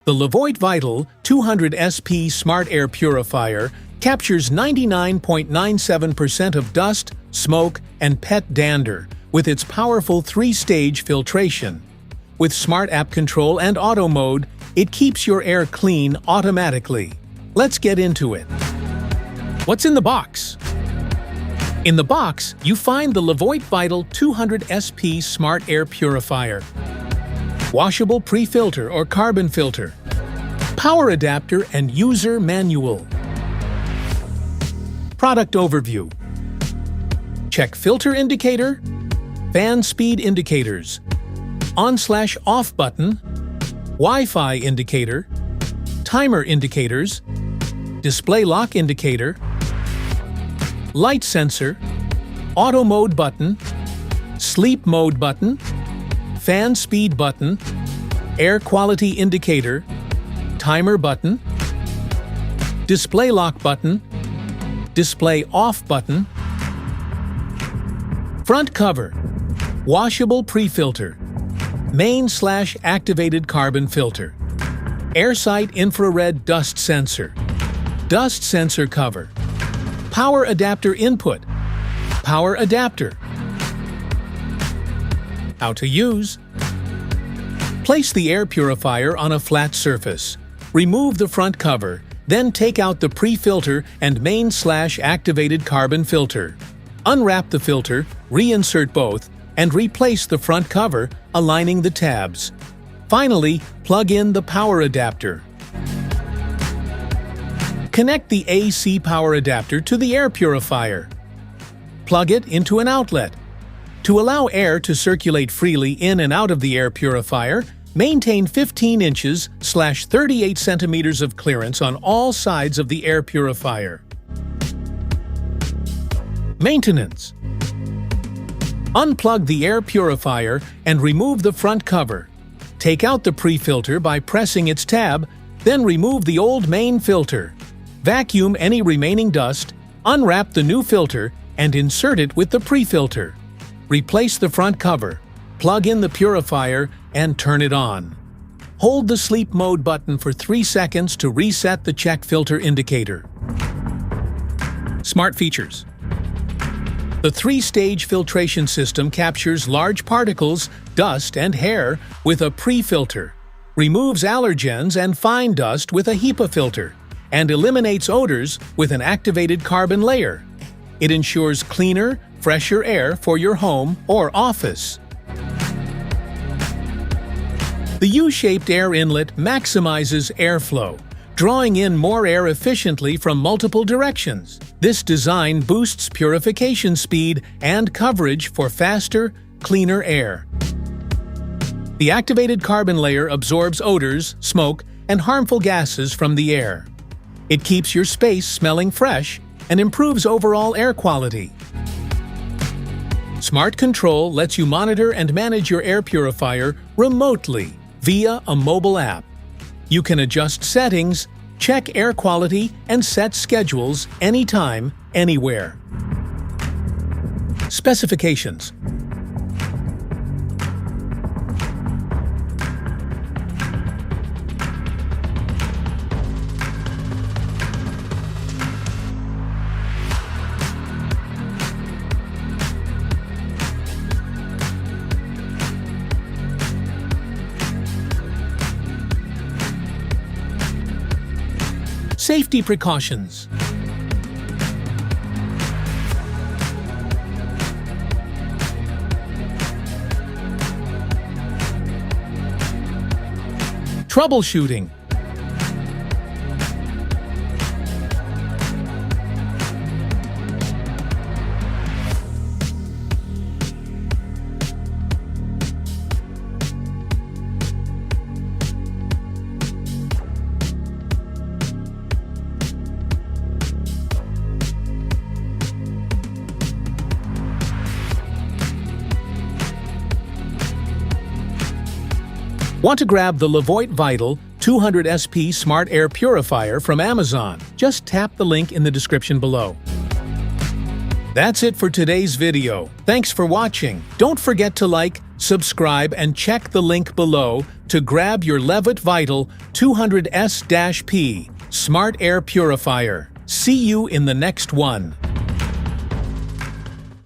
The Levoit Vital 200S-P Smart Air Purifier captures 99.97% of dust, smoke, and pet dander with its powerful 3-stage filtration. With Smart App Control and Auto Mode, it keeps your air clean automatically. Let's get into it. What's in the box? In the box, you find the Levoit Vital 200S-P Smart Air Purifier, washable pre-filter or carbon filter, power adapter and user manual. Product overview. Check filter indicator, fan speed indicators, on/off button, Wi-Fi indicator, timer indicators, display lock indicator, light sensor, auto mode button, sleep mode button, fan speed button, air quality indicator, timer button, display lock button, display off button, front cover, washable pre-filter, main/activated carbon filter, airsight infrared dust sensor cover, power adapter input, power adapter. How to use. Place the air purifier on a flat surface. Remove the front cover, then take out the pre-filter and main/activated carbon filter. Unwrap the filter, reinsert both, and replace the front cover, aligning the tabs. Finally, plug in the power adapter. Connect the AC power adapter to the air purifier. Plug it into an outlet. To allow air to circulate freely in and out of the air purifier, maintain 15 inches/38 centimeters of clearance on all sides of the air purifier. Maintenance. Unplug the air purifier and remove the front cover. Take out the pre-filter by pressing its tab, then remove the old main filter. Vacuum any remaining dust, unwrap the new filter, and insert it with the pre-filter. Replace the front cover, plug in the purifier, and turn it on. Hold the sleep mode button for 3 seconds to reset the check filter indicator. Smart features. The 3-stage filtration system captures large particles, dust, and hair with a pre-filter, removes allergens and fine dust with a HEPA filter, and eliminates odors with an activated carbon layer. It ensures cleaner, fresher air for your home or office. The U-shaped air inlet maximizes airflow, drawing in more air efficiently from multiple directions. This design boosts purification speed and coverage for faster, cleaner air. The activated carbon layer absorbs odors, smoke, and harmful gases from the air. It keeps your space smelling fresh and improves overall air quality. Smart Control lets you monitor and manage your air purifier remotely via a mobile app. You can adjust settings, check air quality, and set schedules anytime, anywhere. Specifications. Safety precautions. Troubleshooting. Want to grab the Levoit Vital 200S-P Smart Air Purifier from Amazon? Just tap the link in the description below. That's it for today's video. Thanks for watching. Don't forget to like, Subscribe and check the link below to grab your Levoit Vital 200S-P Smart Air Purifier. See you in the next one.